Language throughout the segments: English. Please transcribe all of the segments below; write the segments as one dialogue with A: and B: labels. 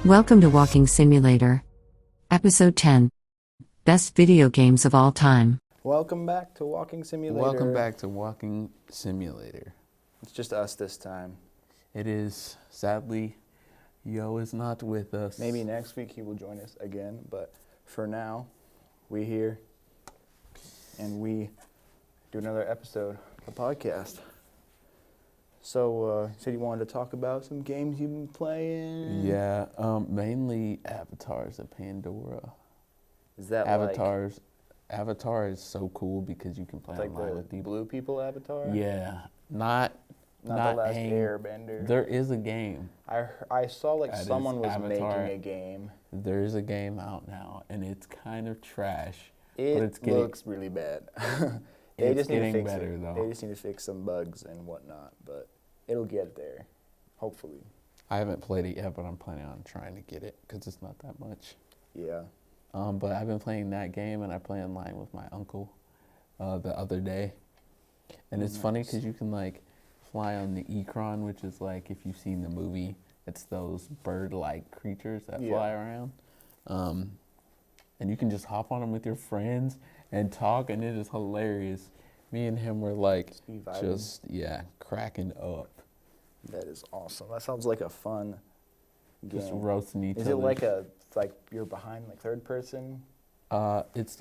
A: Welcome to Walking Simulator. Episode 10. Best video games of all time.
B: Welcome back to Walking Simulator.
C: Welcome back to Walking Simulator.
B: It's just us this time.
C: It is, sadly, Yo is not with us.
B: Maybe next week he will join us again, but for now, we here and we do another episode of the podcast. So, you said you wanted to talk about some games you've been playing?
C: Yeah, mainly Avatars of Pandora.
B: Is that
C: Avatar is so cool because you can play
B: like
C: online
B: the
C: with people.
B: blue people Avatar?
C: Yeah, not
B: the last Airbender.
C: There is a game.
B: I saw like
C: That
B: someone
C: is
B: was
C: Avatar.
B: making a game.
C: There is a game out now, and it's kind of trash.
B: It
C: but it's getting,
B: looks really bad.
C: it's getting better, though.
B: They just need to fix some bugs and whatnot, but it'll get there, hopefully.
C: I haven't played it yet, but I'm planning on trying to get it because it's not that much.
B: Yeah.
C: But I've been playing that game, and I play online with my uncle the other day. And it's funny because you can, like, fly on the Ikran, which is, like, if you've seen the movie, it's those bird-like creatures that fly around. And you can just hop on them with your friends and talk, and it is hilarious. Me and him were, like, cracking up.
B: That is awesome. That sounds like a fun game.
C: Just roasting each other.
B: Is it like you're behind, like, third person?
C: It's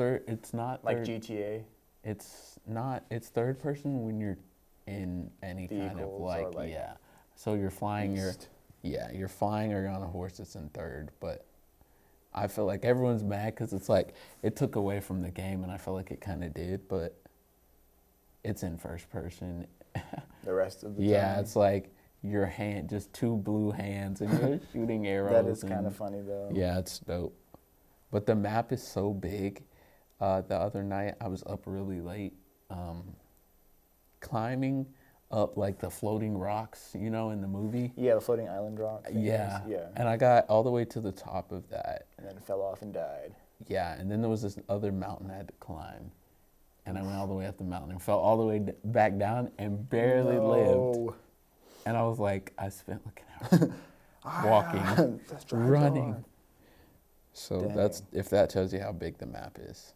C: not
B: like
C: third.
B: GTA?
C: It's not. It's third person when you're in any kind of
B: Vehicles or,
C: yeah. So you're flying.
B: Beast.
C: You're flying or you're on a horse. It's in third, but I feel like everyone's mad because it's like it took away from the game, and I feel like it kind of did, but it's in first person.
B: The rest of the time?
C: Yeah, it's like your hand, just two blue hands, and you're shooting arrows.
B: That is kind of funny, though.
C: Yeah, it's dope. But the map is so big. The other night, I was up really late, climbing up like the floating rocks, you know, in the movie.
B: Yeah, the floating island rock.
C: Yeah.
B: Yeah.
C: And I got all the way to the top of that.
B: And then fell off and died.
C: Yeah, and then there was this other mountain I had to climb. And I went all the way up the mountain and fell all the way back down and barely lived. And I was like, I spent like an hour walking, running. So that's, if that tells you how big the map is.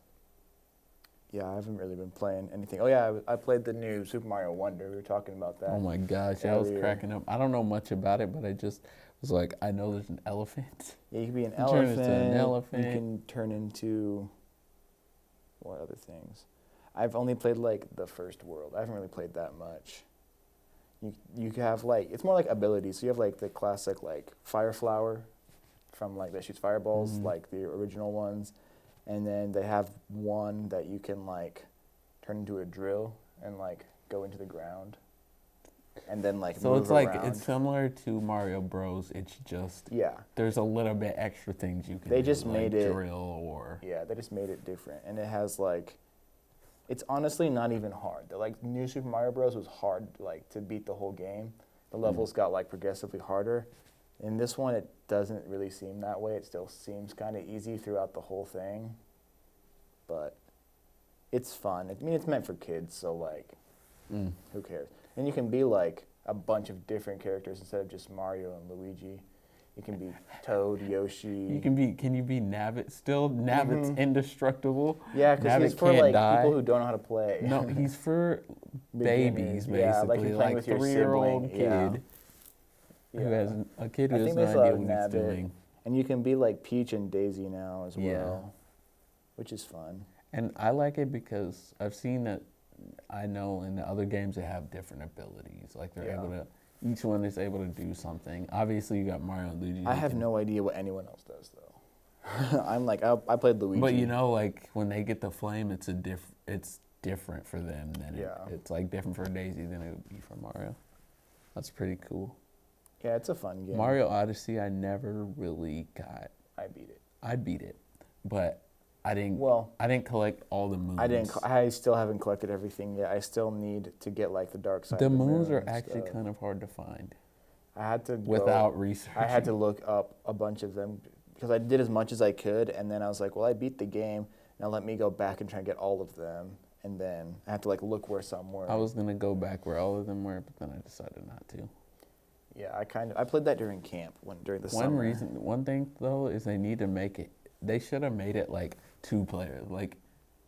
B: Yeah, I haven't really been playing anything. Oh yeah, I played the new Super Mario Wonder. We were talking about that.
C: Oh my gosh, I was cracking up. I don't know much about it, but I just was like, I know there's an elephant.
B: Yeah, you can be an
C: elephant.
B: elephant.
C: Turn into an elephant.
B: You can turn into what other things? I've only played like the first world. I haven't really played that much. You have like, it's more like abilities. So you have like the classic like fire flower from like that shoots fireballs, like the original ones. And then they have one that you can like turn into a drill and like go into the ground. And then like
C: so
B: move
C: it's like
B: around.
C: it's similar to Mario Bros. It's just
B: yeah.
C: There's a little bit extra things you can
B: They
C: do,
B: just
C: like
B: made it
C: drill or
B: they just made it different, and it has like, it's honestly not even hard. The like new Super Mario Bros. Was hard like to beat the whole game. The levels got like progressively harder. In this one, it doesn't really seem that way. It still seems kind of easy throughout the whole thing, but it's fun. I mean, it's meant for kids, so like, who cares? And you can be like a bunch of different characters instead of just Mario and Luigi. You can be Toad, Yoshi.
C: Can you be Nabbit still? Nabbit's indestructive.
B: Yeah, because he's for like people who don't know how to play.
C: No, he's for babies, basically.
B: Yeah, like you're playing with your
C: 3-year-old
B: sibling.
C: kid who has a kid who
B: I
C: has
B: think
C: no
B: they still
C: idea
B: have
C: what he's
B: Nabbit.
C: doing.
B: And you can be like Peach and Daisy now as well,
C: Yeah.
B: which is fun.
C: And I like it because I've seen that, I know in the other games they have different abilities. Like they're able to, each one is able to do something. Obviously you got Mario and Luigi.
B: I have no idea what anyone else does though. I'm like, I played Luigi.
C: But you know, like when they get the flame, it's different for them than it's like different for Daisy than it would be for Mario. That's pretty cool.
B: Yeah, it's a fun game.
C: Mario Odyssey, I never really got.
B: I beat it.
C: I beat it, but I didn't.
B: Well,
C: I didn't collect all the moons.
B: I still haven't collected everything yet. I still need to get like the dark side.
C: The
B: of the
C: moons
B: moon
C: are
B: and
C: actually
B: stuff.
C: kind of hard to find.
B: I had to
C: without research.
B: I had to look up a bunch of them because I did as much as I could, and then I was like, well, I beat the game. Now let me go back and try and get all of them, and then I had to like look where some were.
C: I was gonna go back where all of them were, but then I decided not to.
B: Yeah, I played that during camp during the summer.
C: One thing though is they need to make it. They should have made it like 2 player. Like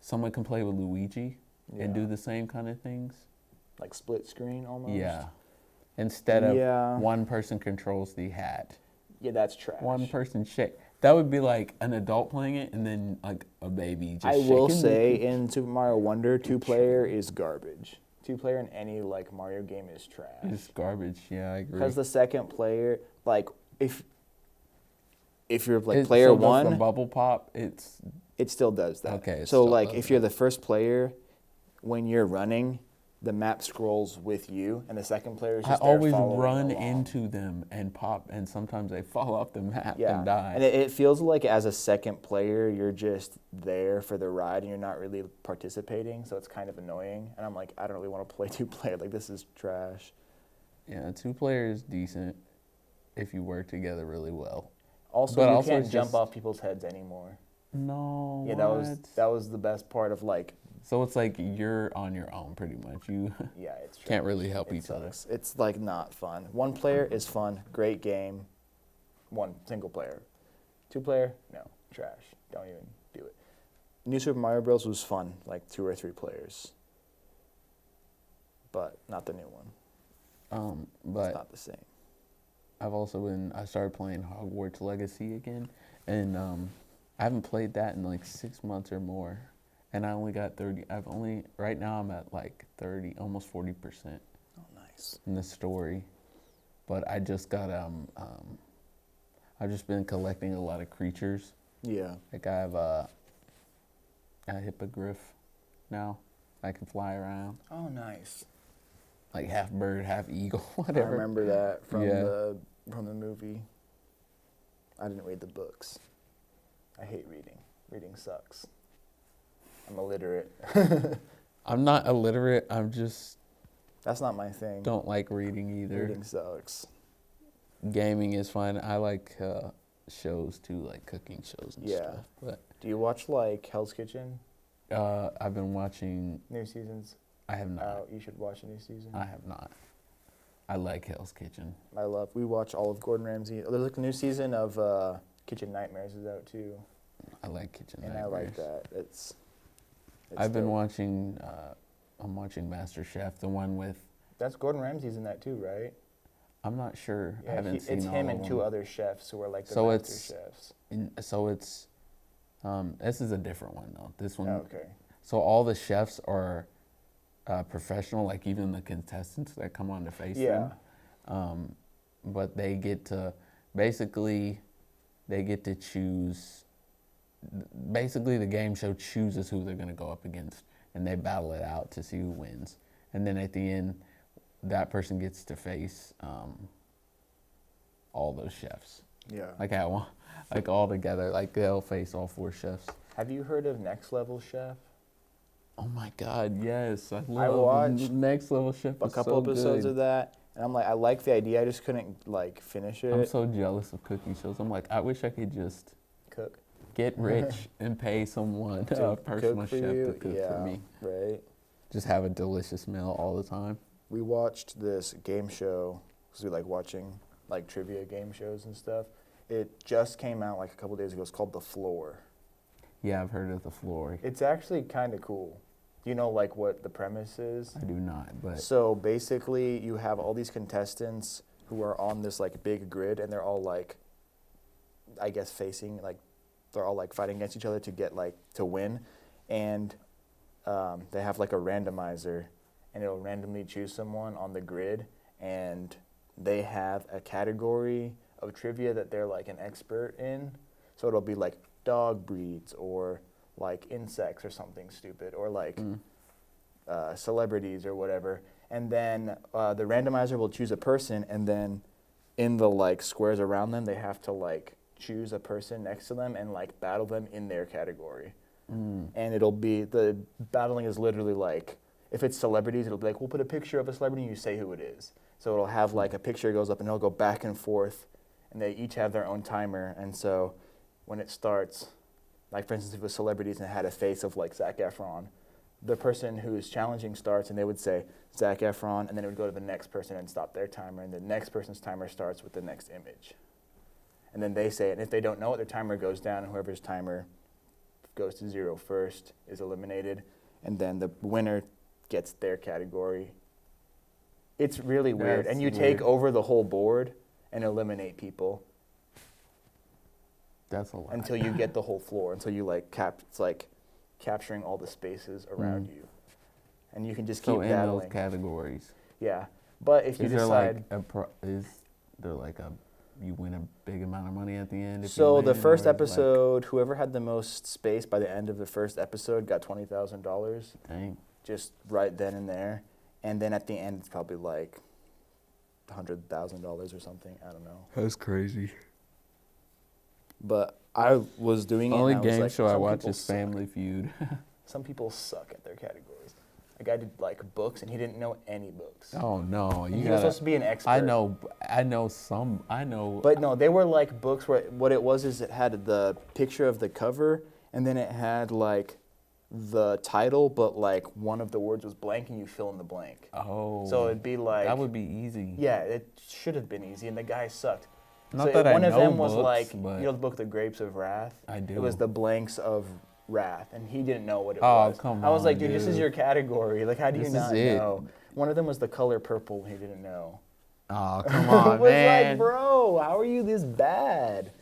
C: someone can play with Luigi and
B: Yeah.
C: do the same kind of things.
B: Like split screen almost.
C: Yeah. Instead of
B: Yeah.
C: one person controls the hat,
B: Yeah, that's trash.
C: one person shake. That would be like an adult playing it, and then like a baby just.
B: I will
C: shaking
B: say
C: the-
B: in Super Mario Wonder, 2-player is garbage. 2-player in any like Mario game is trash.
C: It's garbage. Yeah, I agree.
B: Because the second player, like if you're like
C: It-
B: player
C: so does the
B: one,
C: bubble pop. It's
B: it still does that.
C: Okay, it
B: So
C: still
B: like
C: does
B: if you're the first player, when you're running, the map scrolls with you, and the second player is
C: I
B: just there
C: always
B: following
C: run
B: along.
C: into them and pop, and sometimes they fall off the map
B: Yeah,
C: and die.
B: and it feels like as a second player, you're just there for the ride, and you're not really participating. So it's kind of annoying. And I'm like, I don't really want to play 2-player. Like this is trash.
C: Yeah, 2-player is decent if you work together really well.
B: Also,
C: But
B: you
C: also
B: can't
C: it's
B: jump
C: just-
B: off people's heads anymore.
C: No.
B: Yeah,
C: what?
B: that was the best part of like.
C: So it's like you're on your own pretty much. You
B: Yeah, it's trash.
C: can't really help
B: It
C: each other.
B: sucks. It's like not fun. 1-player is fun, great game. One single player. 2-player, no, trash. Don't even do it. New Super Mario Bros. Was fun, like 2 or 3 players, but not the new one. It's
C: But
B: not the same.
C: I started playing Hogwarts Legacy again, and I haven't played that in like 6 months or more, and I only got 30. Right now I'm at like 30, almost 40%
B: Oh, nice.
C: in the story, but I just got I've just been collecting a lot of creatures.
B: Yeah.
C: Like I have a hippogriff now. I can fly around,
B: Oh, nice.
C: like half bird, half eagle,
B: I
C: whatever.
B: remember that from
C: Yeah.
B: the movie. I didn't read the books. I hate reading. Reading sucks. I'm illiterate.
C: I'm not illiterate. I'm just
B: That's not my thing.
C: don't like reading either.
B: Reading sucks.
C: Gaming is fine. I like shows too, like cooking shows and
B: Yeah.
C: stuff. But
B: Do you watch like Hell's Kitchen?
C: I've been watching.
B: New season's
C: I have not.
B: out. You should watch a new season.
C: I have not. I like Hell's Kitchen.
B: We watch all of Gordon Ramsay. There's like a new season of Kitchen Nightmares is out too,
C: I like Kitchen
B: and
C: Nightmares.
B: I like that. It's
C: I've been
B: dope.
C: watching. I'm watching MasterChef, the one with.
B: That's Gordon Ramsay's in that too, right?
C: I'm not sure. I
B: Yeah,
C: haven't seen
B: it's
C: all
B: him
C: of
B: and
C: them.
B: 2 other chefs who are like the
C: So
B: master
C: it's-
B: chefs.
C: So it's. This is a different one though. This one.
B: Oh, okay.
C: So all the chefs are professional, like even the contestants that come on to face
B: Yeah.
C: them. But they get to basically choose. Basically, the game show chooses who they're going to go up against, and they battle it out to see who wins. And then at the end, that person gets to face all those chefs,
B: Yeah.
C: like at one, like all together. Like they'll face all 4 chefs.
B: Have you heard of Next Level Chef?
C: Oh my God, yes! I
B: watched
C: Next Level Chef.
B: A
C: is
B: couple
C: so
B: episodes
C: good.
B: of that, and I'm like, I like the idea. I just couldn't like finish it.
C: I'm so jealous of cooking shows. I'm like, I wish I could just
B: Cook.
C: get rich and pay someone,
B: To
C: a personal
B: cook for
C: chef,
B: you?
C: to cook
B: Yeah,
C: for me.
B: Right.
C: Just have a delicious meal all the time.
B: We watched this game show because we like watching like trivia game shows and stuff. It just came out like a couple days ago. It's called The Floor.
C: Yeah, I've heard of The Floor.
B: It's actually kind of cool. Do you know like what the premise is?
C: I do not, but
B: So basically, you have all these contestants who are on this like big grid, and they're all like, I guess, facing like, they're all like fighting against each other to get like to win, and they have like a randomizer, and it'll randomly choose someone on the grid, and they have a category of trivia that they're like an expert in. So it'll be like dog breeds or like insects or something stupid, or like celebrities or whatever. And then the randomizer will choose a person, and then in the like squares around them, they have to like choose a person next to them and like battle them in their category. And it'll be, the battling is literally like, if it's celebrities, it'll be like, we'll put a picture of a celebrity and you say who it is. So it'll have like a picture goes up and it'll go back and forth, and they each have their own timer. And so when it starts, like for instance, if it was celebrities and it had a face of like Zac Efron, the person who's challenging starts, and they would say Zac Efron, and then it would go to the next person and stop their timer, and the next person's timer starts with the next image. And then they say it, and if they don't know it, their timer goes down, and whoever's timer goes to 0 first is eliminated, and then the winner gets their category. It's really weird,
C: That's
B: and you
C: weird.
B: take over the whole board and eliminate people
C: That's a lot.
B: until you get the whole floor, until you it's like capturing all the spaces around you, and you can just keep
C: so in
B: battling.
C: those categories,
B: Yeah, but if you
C: is there
B: decide,
C: is there like a you win a big amount of money at the end? If you
B: so the
C: win,
B: first
C: or is it like-
B: episode, whoever had the most space by the end of the first episode got $20,000,
C: dang.
B: just right then and there, and then at the end it's probably like $100,000 or something. I don't know.
C: That's crazy.
B: But I was doing it.
C: Only
B: and I was
C: game
B: like,
C: show I
B: some
C: watch
B: people
C: is
B: suck.
C: Family Feud.
B: Some people suck at their categories. A guy did like books, and he didn't know any books.
C: Oh no,
B: And
C: you
B: he was
C: gotta.
B: supposed to be an expert.
C: I know some.
B: But no, they were like books where what it was is it had the picture of the cover, and then it had like the title, but like one of the words was blank, and you fill in the blank.
C: Oh.
B: So it'd be like
C: that would be easy.
B: yeah, it should have been easy, and the guy sucked.
C: Not
B: so
C: that I
B: one of
C: know
B: them was
C: books,
B: like
C: but
B: you know the book The Grapes of Wrath.
C: I do.
B: It was the blanks of wrath, and he didn't know what it
C: Oh,
B: was.
C: come
B: I was like,
C: on,
B: dude, this is
C: dude.
B: your category. Like, how do you
C: This
B: not
C: is it.
B: know? One of them was The Color Purple. He didn't know.
C: Oh come
B: It
C: on,
B: was
C: man.
B: like, bro, how are you this bad?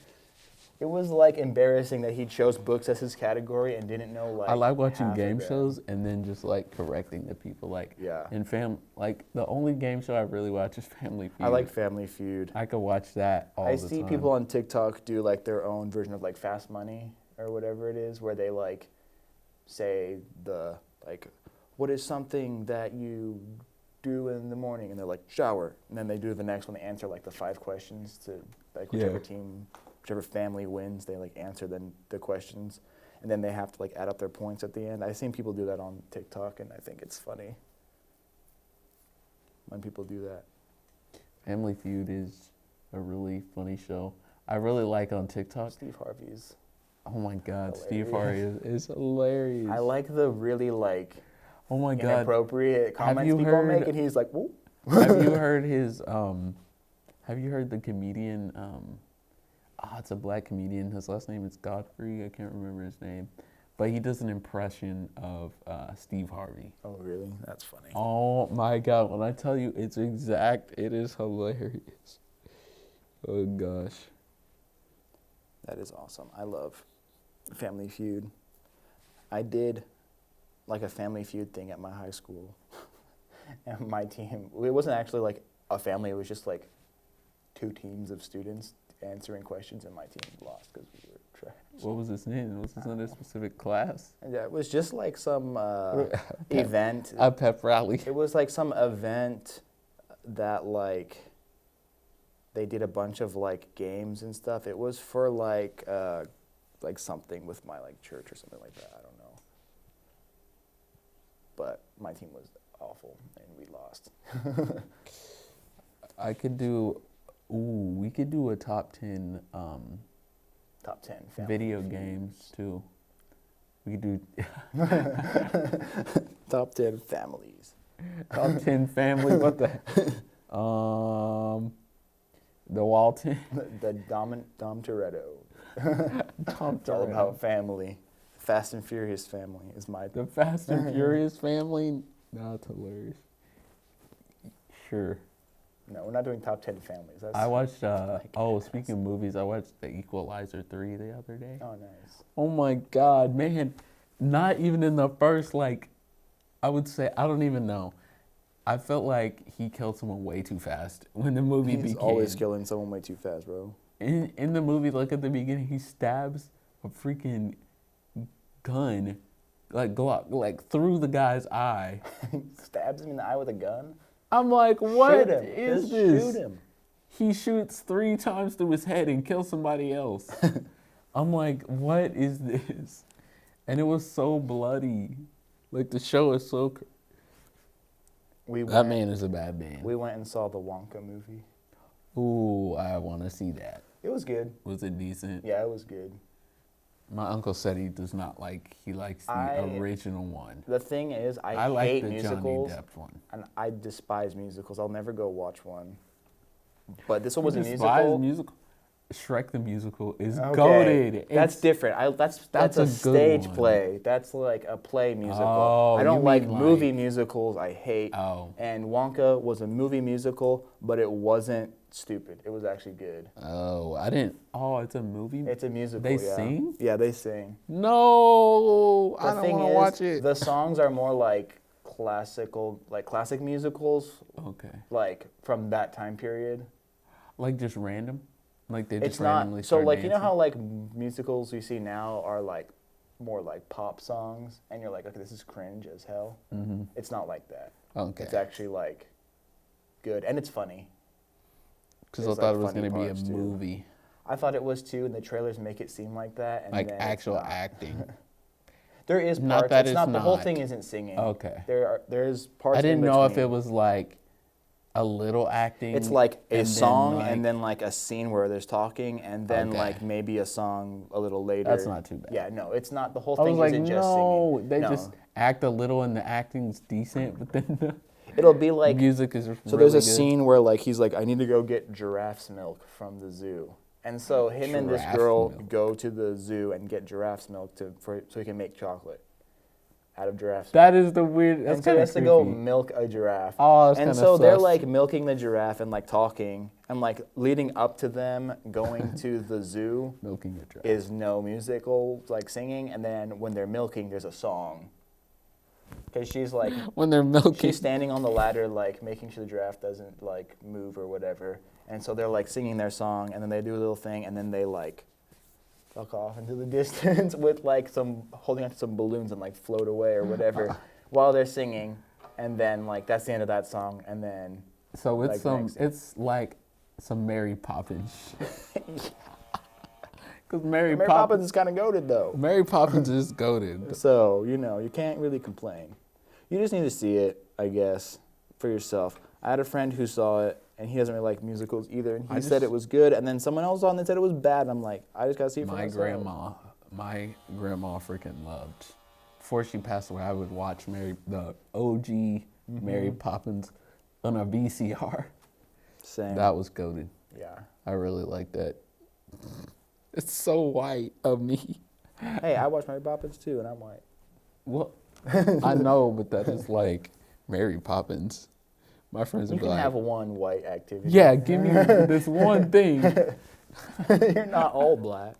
B: It was like embarrassing that he chose books as his category and didn't know like.
C: I like watching
B: half of
C: game
B: them.
C: shows and then just like correcting the people. Like
B: Yeah.
C: like the only game show I really watch is Family Feud.
B: I like Family Feud.
C: I could watch that all
B: I
C: the
B: see
C: time.
B: people on TikTok do like their own version of like Fast Money or whatever it is, where they like say the like, what is something that you do in the morning, and they're like shower, and then they do the next one. They answer like the 5 questions to like whichever
C: Yeah.
B: team, whichever family wins. They like answer the questions, and then they have to like add up their points at the end. I've seen people do that on TikTok, and I think it's funny when people do that.
C: Family Feud is a really funny show. I really like on TikTok.
B: Steve Harvey's.
C: Oh my God, Steve
B: Hilarious.
C: Harvey is hilarious.
B: I like the really like
C: Oh my God.
B: inappropriate comments
C: you
B: people
C: heard-
B: make, and he's like, "Whoa."
C: Have you heard his have you heard the comedian it's a black comedian. His last name is Godfrey. I can't remember his name. But he does an impression of Steve Harvey.
B: Oh, really? That's funny.
C: Oh my God, when I tell you it's exact, it is hilarious. Oh gosh.
B: That is awesome. I love Family Feud. I did like a Family Feud thing at my high school. And my team, it wasn't actually like a family, it was just like 2 teams of students answering questions, and my team lost because we were trash.
C: What was his name? Was this in a specific class?
B: And yeah, it was just like some event.
C: A pep rally.
B: It was like some event that like they did a bunch of like games and stuff. It was for like something with my like church or something like that. I don't know. But my team was awful and we lost.
C: I could do we could do a top 10
B: Top 10 family
C: video
B: feud.
C: games too. We could do
B: Top 10 families.
C: top 10 family. What the the Walton.
B: The Dom Toretto.
C: Tom
B: It's all
C: Toretto.
B: about family. Fast and Furious family is my.
C: The Fast and Furious family. No, it's hilarious. Sure.
B: No, we're not doing top 10 families. That's,
C: I watched
B: like
C: speaking of movies, I watched The Equalizer 3 the other day.
B: Oh, nice.
C: Oh my God, man. Not even in the first, like, I would say, I don't even know. I felt like he killed someone way too fast when the movie
B: He's
C: began.
B: always killing someone way too fast, bro.
C: In the movie, like at the beginning, he stabs a freaking gun, like Glock, like through the guy's eye.
B: Stabs him in the eye with a gun.
C: I'm like, what
B: Shoot him.
C: is
B: Just
C: this?
B: Shoot him.
C: He shoots 3 times through his head and kills somebody else. I'm like, what is this? And it was so bloody. Like the show is so. That man is a bad man.
B: We went and saw the Wonka movie.
C: Ooh, I want to see that.
B: It was good.
C: Was it decent?
B: Yeah, it was good.
C: My uncle said he does not like. He likes the original one.
B: The thing is,
C: I like
B: hate
C: the
B: musicals,
C: Johnny Depp one.
B: and I despise musicals. I'll never go watch one. But this one was a
C: Despise
B: musical.
C: Shrek the musical is
B: Okay,
C: goated.
B: that's different. That's
C: that's
B: a
C: a good
B: stage
C: one.
B: play. That's like a play musical.
C: Oh,
B: I
C: you
B: don't like
C: mean
B: movie
C: like-
B: musicals. I hate.
C: Oh.
B: And Wonka was a movie musical, but it wasn't stupid. It was actually good.
C: Oh, I didn't. Oh, it's a movie.
B: It's a musical.
C: They
B: yeah.
C: sing?
B: Yeah, they sing.
C: No, I
B: The
C: don't
B: thing
C: want to
B: is,
C: watch it.
B: the songs are more like classic musicals,
C: Okay,
B: like from that time period.
C: like just random, like they just
B: It's not
C: randomly
B: so
C: start
B: like you know
C: dancing?
B: how like musicals you see now are like more like pop songs, and you're like, okay, this is cringe as hell.
C: Mm-hmm.
B: It's not like that.
C: Okay,
B: It's actually like good, and it's funny.
C: because I
B: there's,
C: thought
B: like,
C: it was
B: funny
C: gonna be a
B: parts, too.
C: movie,
B: I thought it was too, and the trailers make it seem like that. And
C: like
B: then it's
C: actual
B: not.
C: acting.
B: There is
C: Not
B: parts.
C: that
B: It's
C: it's
B: not the whole
C: not.
B: thing isn't singing.
C: Okay.
B: There's parts.
C: I didn't
B: in
C: know if
B: between.
C: it was like a little acting.
B: It's like a
C: and then,
B: song
C: like-
B: and then like a scene where there's talking and then
C: Okay.
B: like maybe a song a little later.
C: That's not too bad.
B: Yeah, no, it's not. The whole
C: I
B: thing
C: was like,
B: isn't just
C: no,
B: singing.
C: they
B: No.
C: just act a little and the acting's decent, but then the
B: It'll be like.
C: music is
B: So
C: really
B: there's a
C: good.
B: scene where like he's like, I need to go get giraffe's milk from the zoo. And so him and this
C: Giraffe
B: girl
C: milk.
B: go to the zoo and get giraffe's milk so he can make chocolate out of giraffe's milk.
C: That is the weird. That's
B: And so
C: kind
B: he
C: of
B: has
C: creepy.
B: to go milk a giraffe.
C: Oh, that's
B: and
C: kinda
B: so they're
C: sus.
B: like milking the giraffe and like talking and like leading up to them going to the zoo
C: Milking your giraffe.
B: is no musical like singing, and then when they're milking there's a song. Because she's like
C: When they're milking.
B: she's standing on the ladder like making sure the giraffe doesn't like move or whatever. And so they're like singing their song and then they do a little thing and then they like fuck off into the distance with like some holding onto some balloons and like float away or whatever while they're singing, and then like that's the end of that song, and then
C: So it's
B: like, next.
C: it's like some Mary Poppins. Because Mary,
B: Mary Poppins is kind of goated though.
C: Mary Poppins is goated.
B: So you can't really complain. You just need to see it, I guess, for yourself. I had a friend who saw it and he doesn't really like musicals either, and he said it was good, and then someone else on it said it was bad, and I'm like, I just gotta see it for myself.
C: My grandma freaking loved. Before she passed away, I would watch the OG Mary Poppins on a VCR.
B: Same.
C: That was goated.
B: Yeah.
C: I really like that. It's so white of me.
B: Hey, I watch Mary Poppins too, and I'm white.
C: Well, I know, but that is like Mary Poppins. My friends
B: You
C: would be
B: can
C: like,
B: have one white activity.
C: yeah, give me this one thing.
B: You're not all black.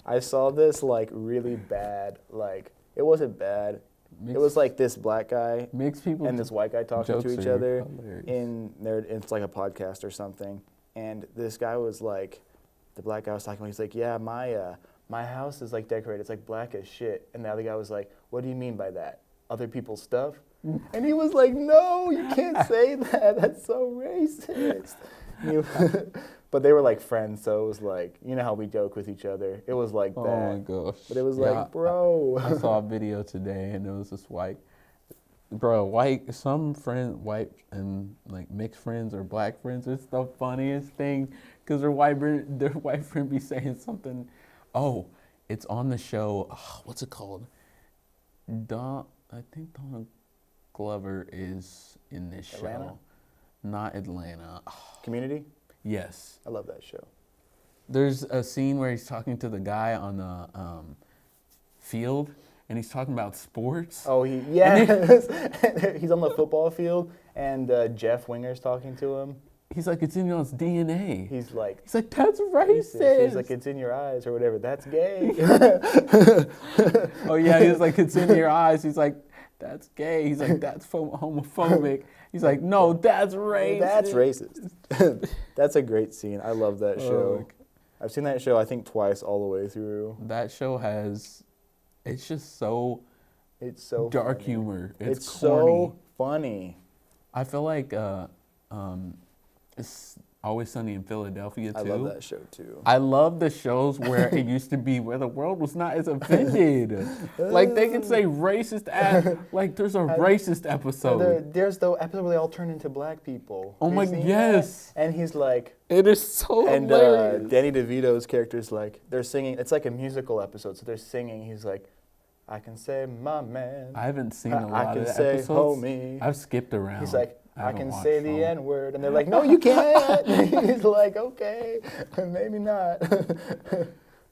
B: I saw this like really bad, like it wasn't bad. It was like this black guy
C: Mixed people
B: and this white guy talking to
C: jokes
B: each
C: are
B: other
C: hilarious.
B: in their, it's like a podcast or something. And this guy was like, the black guy was talking about, he's like, yeah, my house is like decorated, it's like black as shit. And the other guy was like, what do you mean by that? Other people's stuff? And he was like, no, you can't say that. That's so racist. But they were like friends, so it was like, you know how we joke with each other. It was like that.
C: Oh my gosh.
B: But it was
C: Yeah,
B: like, bro.
C: I saw a video today and it was this white, some friend, white and like mixed friends or black friends. It's the funniest thing because their white friend be saying something. Oh, it's on the show. What's it called? I think Donald Glover is in this
B: Atlanta?
C: show. Not Atlanta.
B: Community?
C: Yes.
B: I love that show.
C: There's a scene where he's talking to the guy on the field, and he's talking about sports.
B: Oh, yes. He's on the football field, and Jeff Winger's talking to him.
C: He's like, it's in your DNA.
B: He's like,
C: He's like, that's racist.
B: He's like, it's in your eyes or whatever. That's gay.
C: Oh yeah, he's like, it's in your eyes. He's like, that's gay. He's like, that's homophobic. He's like, no, that's racist.
B: That's racist. That's a great scene. I love that show.
C: Oh.
B: I've seen that show, I think, twice all the way through.
C: That show it's just so
B: It's so
C: dark
B: funny.
C: humor. It's
B: so
C: corny.
B: funny.
C: I feel like Always Sunny in Philadelphia too.
B: I love that show too.
C: I love the shows where it used to be where the world was not as offended. Like they could say racist like there's a racist episode.
B: There's the episode where they all turn into black people.
C: Oh
B: Have you
C: my
B: seen
C: yes.
B: that? And he's like,
C: It is so
B: and
C: hilarious.
B: Danny DeVito's character is like, they're singing. It's like a musical episode, so they're singing. He's like, I can say my man.
C: I haven't seen a lot
B: I can
C: of the
B: say
C: episodes.
B: homie.
C: I've skipped around.
B: He's like, I
C: haven't
B: can
C: watched
B: say the
C: all.
B: N word, and they're like, no, you can't. He's like, okay, maybe not.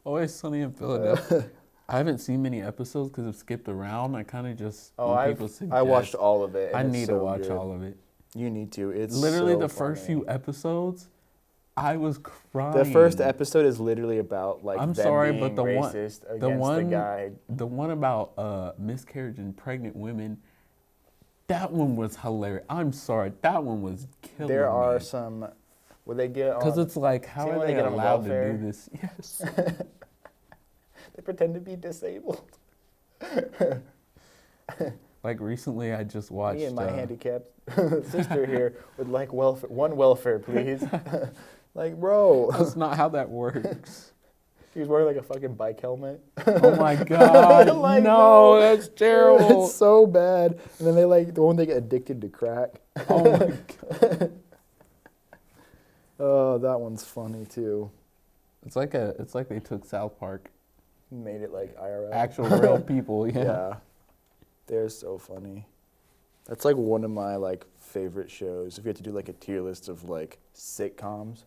C: Always Sunny in Philadelphia. I haven't seen many episodes because I've skipped around. I kind of just when people suggest,
B: I watched all of it.
C: I
B: and it's
C: need
B: so
C: to watch
B: good.
C: all of it.
B: You need to. It's
C: Literally
B: so
C: the first
B: funny.
C: few episodes, I was crying.
B: The first episode is literally about like
C: I'm
B: them
C: sorry,
B: being
C: but the one-
B: racist
C: the
B: against
C: one-
B: the guy.
C: The one about miscarriage and pregnant women, that one was hilarious. I'm sorry, that one was killing
B: There are
C: me.
B: some where they get
C: Because
B: on.
C: it's like, how
B: See
C: are
B: when
C: they
B: they get on
C: allowed to
B: welfare?
C: do this? Yes.
B: They pretend to be disabled.
C: Like recently, I just watched.
B: Me and my handicapped sister here would like welfare, please. Like, bro,
C: That's not how that works.
B: he was wearing like a fucking bike helmet.
C: Oh my god!
B: Like,
C: no, that's terrible.
B: It's so bad. And then they like the one they get addicted to crack.
C: Oh my god!
B: Oh, that one's funny too.
C: It's like they took South Park,
B: Made it like IRL.
C: actual real people. Yeah.
B: Yeah. They're so funny. That's like one of my like favorite shows. If you had to do like a tier list of like sitcoms,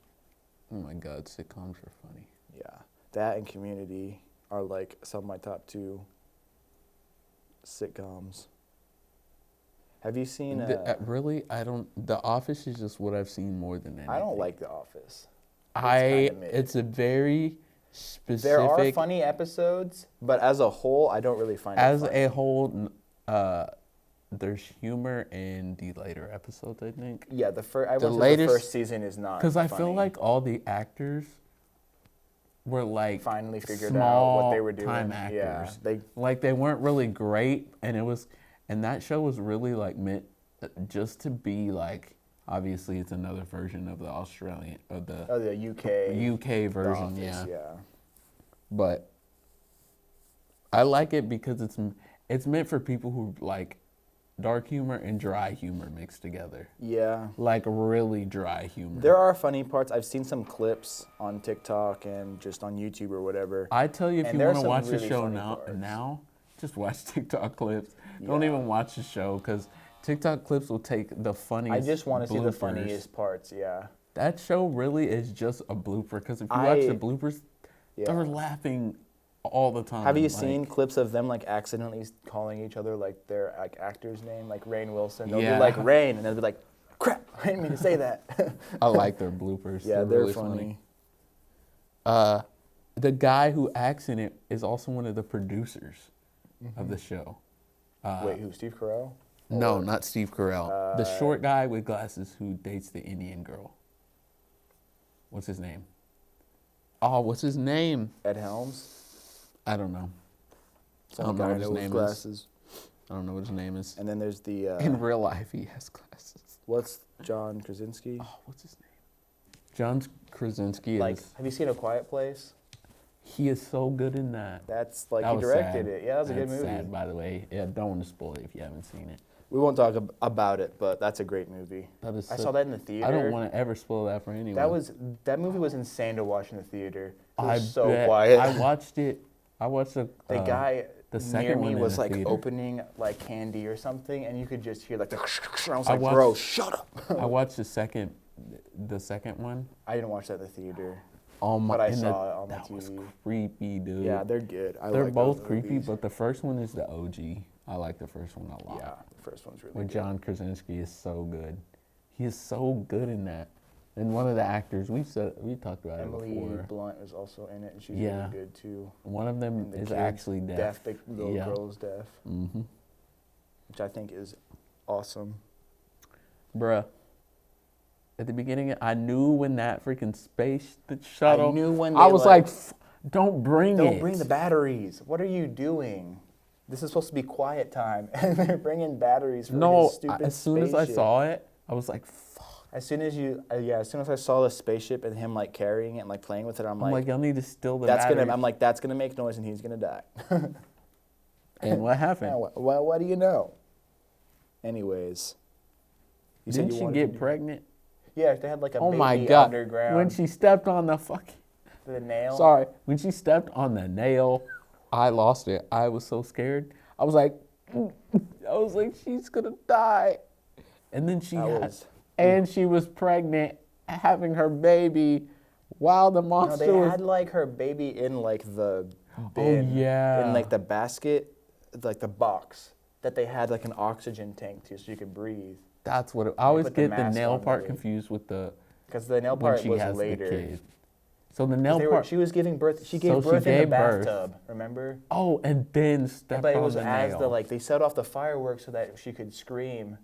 C: Oh my god, sitcoms are funny.
B: yeah, that and Community are like some of my top 2 sitcoms. Have you seen?
C: Really, I don't. The Office is just what I've seen more than anything.
B: I don't like The Office.
C: It's
B: mid.
C: It's a very specific.
B: There are funny episodes, but as a whole, I don't really find
C: As
B: it funny.
C: a whole, there's humor in the later episodes, I think.
B: Yeah, I
C: the
B: would say
C: latest-
B: the first season is not.
C: Because I feel
B: funny.
C: like all the actors were like
B: finally figured out
C: small
B: what they were doing.
C: time
B: Yeah,
C: actors. They weren't really great, and that show was really like meant just to be like. Obviously, it's another version of the Australian of the
B: the UK
C: UK version,
B: Office,
C: yeah. But I like it because it's meant for people who like dark humor and dry humor mixed together.
B: Yeah.
C: Like really dry humor.
B: There are funny parts. I've seen some clips on TikTok and just on YouTube or whatever.
C: I tell you, if
B: And
C: you
B: there are
C: want to
B: some
C: watch the
B: really
C: show
B: funny
C: now,
B: parts.
C: just watch TikTok clips. Don't
B: Yeah.
C: even watch the show because TikTok clips will take the funniest.
B: I just want to see the
C: bloopers.
B: funniest parts. Yeah.
C: That show really is just a blooper because if you watch the bloopers,
B: Yeah.
C: they're laughing all the time.
B: Have you
C: like-
B: seen clips of them like accidentally calling each other like their like actor's name, like Rainn Wilson? They'll
C: Yeah.
B: be like Rain, and they'll be like, "Crap, I didn't mean to say that."
C: I like their bloopers.
B: Yeah, they're
C: really
B: funny.
C: The guy who acts in it is also one of the producers of the show.
B: Wait, who? Steve Carell?
C: No, not Steve Carell. The short guy with glasses who dates the Indian girl. What's his name? Oh, what's his name?
B: Ed Helms.
C: I don't know.
B: Some
C: I don't know
B: guy
C: what
B: I
C: his
B: know with
C: name is.
B: glasses.
C: I don't know what his name is.
B: And then there's the
C: In real life, he has glasses.
B: what's John Krasinski?
C: Oh, what's his name? John Krasinski
B: Like,
C: is.
B: have you seen A Quiet Place?
C: He is so good in that.
B: That's like
C: That
B: he
C: was
B: directed
C: sad.
B: it. Yeah, that was a good
C: That's
B: movie.
C: sad, by the way. Yeah, don't want to spoil it if you haven't seen it.
B: We won't talk about it, but that's a great movie.
C: That is.
B: I
C: so-
B: saw that in the theater.
C: I don't want to ever spoil that for anyone.
B: That movie was insane to watch in the theater. It
C: I
B: was so
C: bet.
B: quiet.
C: I watched it. I watched the
B: guy
C: the
B: near
C: second one
B: me
C: in
B: was
C: the
B: like
C: theater.
B: opening like candy or something, and you could just hear like the. I was
C: I
B: like,
C: watched-
B: bro, shut up.
C: I watched the second one.
B: I didn't watch that in the theater.
C: Oh my!
B: But I
C: and
B: saw it on the
C: that was
B: TV.
C: creepy, dude.
B: Yeah, they're good.
C: They're
B: like
C: both
B: those
C: creepy,
B: movies.
C: but the first one is the OG. I like the first one a lot.
B: Yeah, the first one's really
C: With
B: good.
C: John Krasinski is so good. He is so good in that. And one of the actors we talked about
B: Emily
C: it before.
B: Blunt is also in it, and she's
C: Yeah.
B: really good too.
C: One of them
B: And the
C: is
B: kid's
C: actually deaf.
B: The little
C: Yeah.
B: girl's deaf,
C: Mm-hmm.
B: which I think is awesome.
C: Bruh. At the beginning, I knew when that freaking the shuttle.
B: I knew when
C: I
B: they,
C: was
B: like,
C: like, don't bring it.
B: Don't bring the batteries. What are you doing? This is supposed to be quiet time, and they're bringing batteries for
C: No,
B: his stupid
C: as soon as I
B: spaceship.
C: saw it, I was like, fuck.
B: As soon as I saw the spaceship and him like carrying it and like playing with it,
C: I'm like, y'all need to steal the
B: that's
C: batteries.
B: that's gonna make noise and he's gonna die.
C: And what happened?
B: Yeah, what do you know? Anyways, you said
C: Didn't
B: you
C: she
B: wanted
C: get
B: to do-
C: pregnant?
B: Yeah, they had like a
C: Oh
B: baby
C: my God.
B: underground.
C: When she stepped on the fucking...
B: the nail.
C: Sorry. When she stepped on the nail, I lost it. I was so scared. I was like, she's going to die. And then she was pregnant, having her baby while the
B: No,
C: monster
B: they
C: was...
B: had like her baby in like the bin,
C: yeah.
B: in like the basket, like the box that they had like an oxygen tank to so you could breathe.
C: That's what I always
B: put the
C: get the
B: mask
C: nail
B: on the
C: part
B: baby.
C: confused with the
B: Because the nail
C: when
B: part
C: she
B: was
C: has
B: later.
C: the kid. So the nail part.
B: She was giving birth. She
C: So
B: gave
C: she
B: birth in the
C: gave birth.
B: bathtub. Remember?
C: Oh, and then stepped
B: But it
C: on
B: was
C: the
B: as
C: nail.
B: the like they set off the fireworks so that she could scream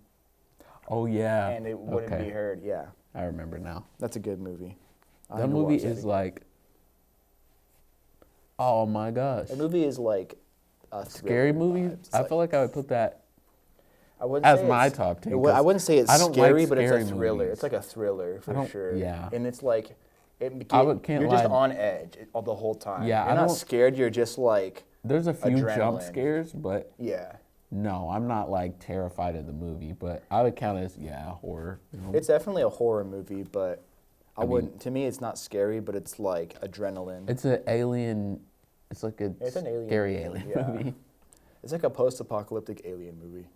C: Oh yeah.
B: and it wouldn't
C: Okay.
B: be heard. Yeah,
C: I remember now.
B: that's a good movie. I
C: That
B: need to
C: movie
B: watch that
C: is
B: again.
C: like, oh my gosh.
B: That movie is like a
C: Scary
B: thriller
C: movie.
B: vibes. It's
C: I
B: like-
C: feel like I would put that
B: I wouldn't
C: as
B: say
C: my
B: it's-
C: top 10.
B: I wouldn't say it's
C: I don't
B: scary,
C: like
B: but it's
C: scary
B: a thriller.
C: movies.
B: It's like a thriller
C: I
B: for
C: don't-
B: sure.
C: yeah.
B: And it's like,
C: can't
B: you're just
C: lie.
B: on edge all the whole time.
C: Yeah,
B: you're
C: I
B: not
C: don't-
B: scared. You're just like,
C: There's a few jump
B: Adrenaline.
C: scares, but
B: yeah.
C: no, I'm not like terrified of the movie. But I would count it as horror. You know?
B: It's definitely a horror movie, but I
C: mean-
B: wouldn't. To me, it's not scary, but it's like adrenaline.
C: It's an alien. It's like a
B: It's an alien
C: scary
B: movie,
C: alien
B: yeah.
C: movie.
B: It's like a post-apocalyptic alien movie.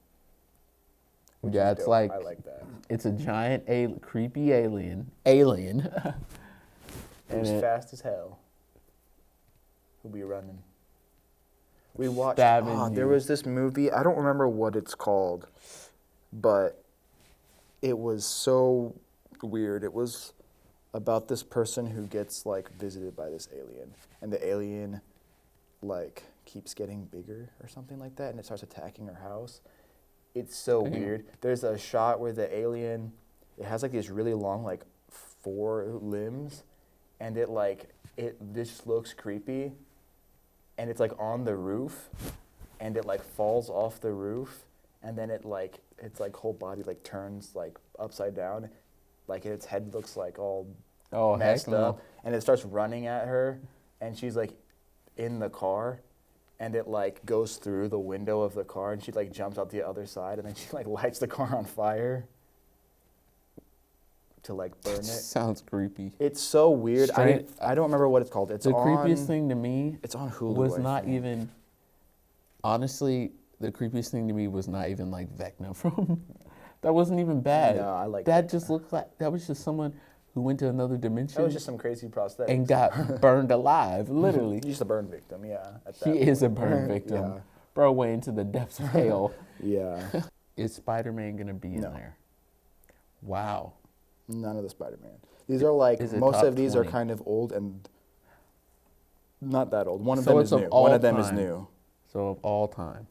B: which
C: Yeah,
B: is
C: it's
B: dope.
C: like
B: I like that.
C: it's a giant creepy alien. Alien.
B: Who's
C: it-
B: fast as hell. Who'll be running? We watched.
C: Stabbing
B: There
C: you.
B: was this movie. I don't remember what it's called, but it was so weird. It was about this person who gets like visited by this alien, and the alien like keeps getting bigger or something like that, and it starts attacking her house. It's so
C: Damn.
B: weird. There's a shot where the alien, it has like these really long like 4 limbs, and it just looks creepy, and it's like on the roof, and it like falls off the roof, and then its whole body like turns like upside down, like its head looks like all
C: Oh,
B: messed
C: heck no.
B: up, and it starts running at her, and she's like in the car, and it like goes through the window of the car, and she like jumps out the other side, and then she like lights the car on fire to like burn it.
C: Sounds creepy.
B: It's so weird.
C: Straight-
B: I don't remember what it's called. It's
C: The
B: on,
C: creepiest thing to me
B: It's on Hulu.
C: was
B: I
C: not
B: think.
C: even. Honestly, the creepiest thing to me was not even like Vecna from. That wasn't even bad.
B: No, I like
C: that.
B: Vecna.
C: Just looked like that was just someone who went to another dimension
B: That was just some crazy prosthetic.
C: and got burned alive. Literally,
B: He's just a burn victim. Yeah. At
C: he
B: that
C: is a
B: point.
C: burn victim.
B: Yeah.
C: Bro went into the depths of hell.
B: Yeah.
C: Is Spider-Man gonna be in
B: No.
C: there? Wow.
B: None of the Spider-Man. These are like
C: Is it
B: most
C: top
B: of these are
C: 20?
B: kind of old and not that old. One of
C: So
B: them
C: it's
B: is
C: of
B: new.
C: all
B: One of them is
C: time.
B: new.
C: So of all time,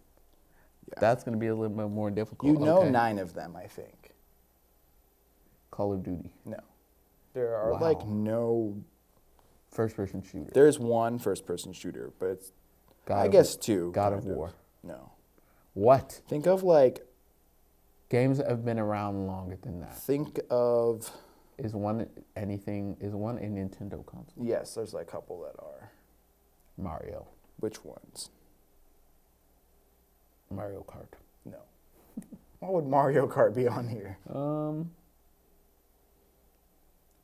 B: Yeah.
C: that's gonna be a little bit more difficult.
B: You know
C: Okay.
B: 9 of them, I think.
C: Call of Duty,
B: No. There are
C: Wow.
B: like no.
C: first-person shooter.
B: There's one first-person shooter, but it's
C: God
B: I
C: of-
B: guess 2.
C: God
B: kind
C: of War.
B: No.
C: What?
B: Think of like
C: Games that have been around longer than that.
B: think of
C: Is one anything? Is one a Nintendo console?
B: yes. There's like a couple that are.
C: Mario.
B: Which ones?
C: Mario Kart.
B: No. Why would Mario Kart be on here?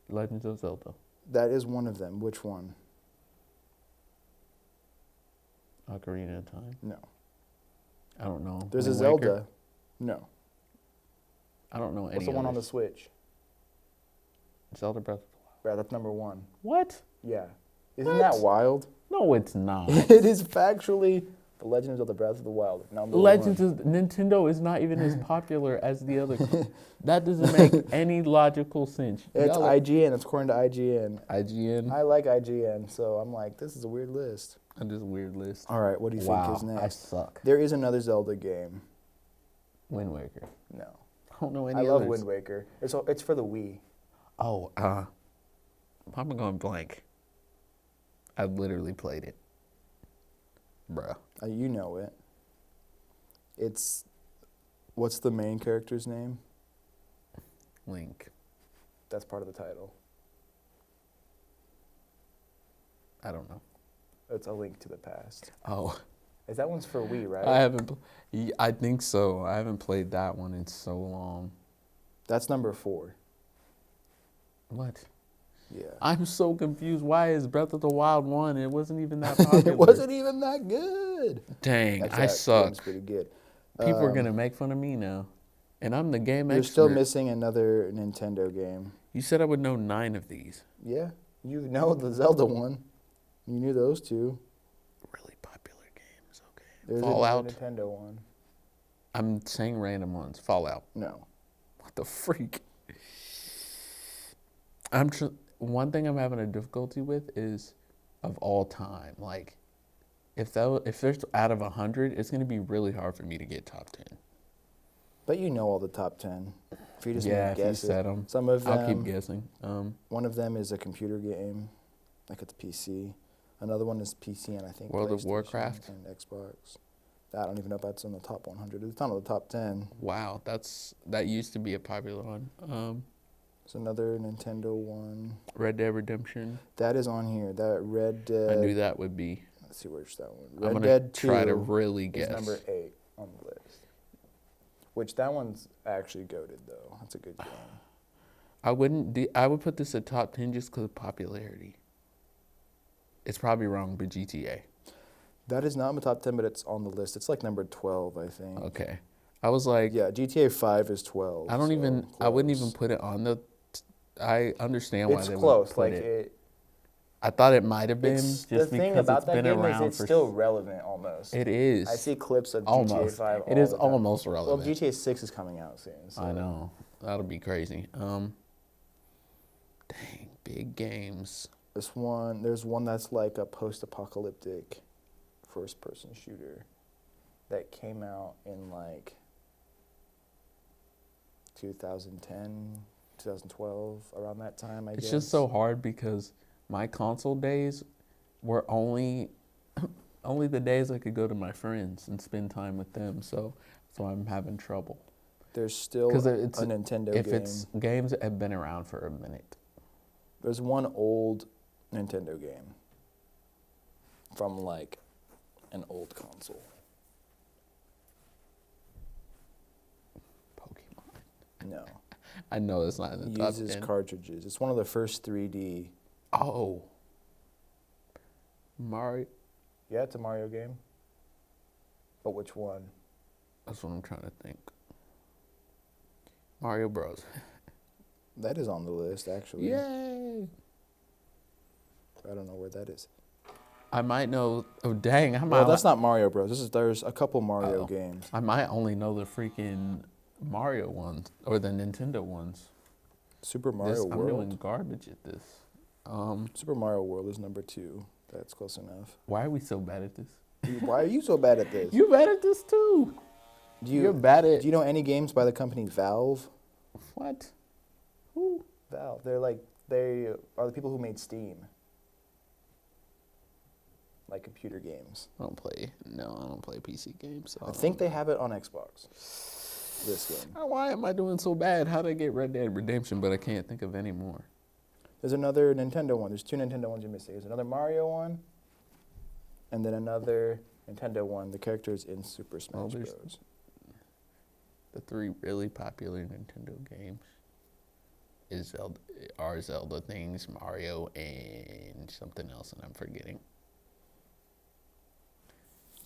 C: Legends of Zelda.
B: That is one of them. Which one?
C: Ocarina of Time.
B: No.
C: I don't know.
B: There's a
C: Wind Waker?
B: Zelda. No.
C: I don't know any.
B: What's the one on the
C: others.
B: Switch?
C: Zelda Breath of the Wild.
B: Right, that's number 1.
C: What?
B: Yeah. Isn't that
C: What?
B: wild?
C: No, it's not.
B: It is factually The Legend of Zelda Breath of the Wild. Number
C: Legends
B: 1.
C: of Nintendo is not even as popular as the other. That doesn't make any logical sense.
B: It's
C: Y'all are-
B: IGN. It's according to IGN.
C: IGN.
B: I like IGN, so I'm like, this is a weird list.
C: That is a weird list.
B: All right, what do you
C: Wow,
B: think is
C: I
B: next?
C: suck.
B: There is another Zelda game.
C: Wind Waker.
B: No.
C: I don't know any
B: I love
C: others.
B: Wind Waker. It's for the Wii.
C: Oh, I'm going blank. I literally played it. Bruh.
B: You know it. It's, what's the main character's name?
C: Link.
B: That's part of the title.
C: I don't know.
B: It's A Link to the Past.
C: Oh,
B: Is that one's for Wii, right?
C: I haven't. I think so. I haven't played that one in so long.
B: That's number 4.
C: What?
B: Yeah.
C: I'm so confused. Why is Breath of the Wild 1? It wasn't even that popular.
B: It wasn't even that good.
C: Dang,
B: Actually,
C: I
B: that
C: suck.
B: game's pretty good.
C: People are gonna make fun of me now, and I'm the game
B: You're
C: expert.
B: still missing another Nintendo game.
C: You said I would know 9 of these.
B: Yeah, you know the Zelda one. You knew those 2.
C: Really popular games. Okay.
B: There's
C: Fallout.
B: another Nintendo one.
C: I'm saying random ones. Fallout.
B: No.
C: What the freak? One thing I'm having a difficulty with is of all time. Like, if there's out of 100, it's gonna be really hard for me to get top 10.
B: But you know all the top 10. If you just
C: Yeah,
B: need
C: if
B: to
C: you
B: guess
C: said
B: it.
C: them,
B: Some of them.
C: I'll keep guessing.
B: One of them is a computer game, like it's PC. Another one is PC and I think
C: World of
B: PlayStation
C: Warcraft?
B: and Xbox. I don't even know if that's in the top 100. It's not in the top 10.
C: Wow, that used to be a popular one.
B: It's another Nintendo one.
C: Red Dead Redemption.
B: That is on here. That Red Dead.
C: I knew that would be.
B: Let's see where's that one.
C: I'm
B: Red
C: gonna
B: Dead 2
C: try to really
B: is
C: guess.
B: number 8 on the list. Which that one's actually goated though. That's a good game.
C: I would put this at top 10 just because of popularity. It's probably wrong, but GTA.
B: That is not in the top 10, but it's on the list. It's like number 12, I think.
C: Okay. I was like,
B: Yeah, GTA 5 is 12.
C: I wouldn't
B: close.
C: even put it on the. I understand why
B: It's
C: they
B: close.
C: would put
B: Like
C: it. I thought it might have been
B: it's,
C: just
B: the thing
C: because
B: about
C: it's
B: that
C: been
B: game
C: around
B: is it's
C: for.
B: still relevant almost.
C: It is.
B: I see clips of GTA
C: almost.
B: 5.
C: It
B: all
C: is
B: the time.
C: almost
B: Well,
C: relevant.
B: GTA 6 is coming out soon. So.
C: I know. That'll be crazy. Dang, big games.
B: There's one that's like a post-apocalyptic first-person shooter that came out in like 2010, 2012, around that time, I guess.
C: It's just so hard because my console days were only the days I could go to my friends and spend time with them. So I'm having trouble.
B: There's still a Nintendo
C: if
B: game.
C: it's games that have been around for a minute.
B: There's one old Nintendo game from like an old console.
C: Pokemon.
B: No.
C: I know it's not in the top
B: Uses
C: 10.
B: cartridges. It's one of the first 3D.
C: Oh. Mario.
B: Yeah, it's a Mario game. But which one?
C: That's what I'm trying to think. Mario Bros.
B: That is on the list, actually.
C: Yay!
B: I don't know where that is.
C: I might know. Oh dang!
B: Well, that's not Mario Bros. There's a couple Mario
C: Uh-oh.
B: games.
C: I might only know the freaking Mario ones or the Nintendo ones.
B: Super Mario
C: I'm
B: World.
C: doing garbage at this.
B: Super Mario World is number 2. That's close enough.
C: Why are we so bad at this?
B: Dude, why are you so bad at this?
C: You're bad at this too. You're bad at.
B: Do you know any games by the company Valve?
C: What? Who?
B: Valve. They are the people who made Steam. Like computer games.
C: I don't play PC games. So
B: I think they have it on Xbox. This game.
C: Why am I doing so bad? How did I get Red Dead Redemption, but I can't think of any more?
B: There's another Nintendo one. There's 2 Nintendo ones you're missing. There's another Mario one, and then another Nintendo one. The character's in Super Smash
C: there's-
B: Bros.
C: The 3 really popular Nintendo games are Zelda things, Mario, and something else, and I'm forgetting.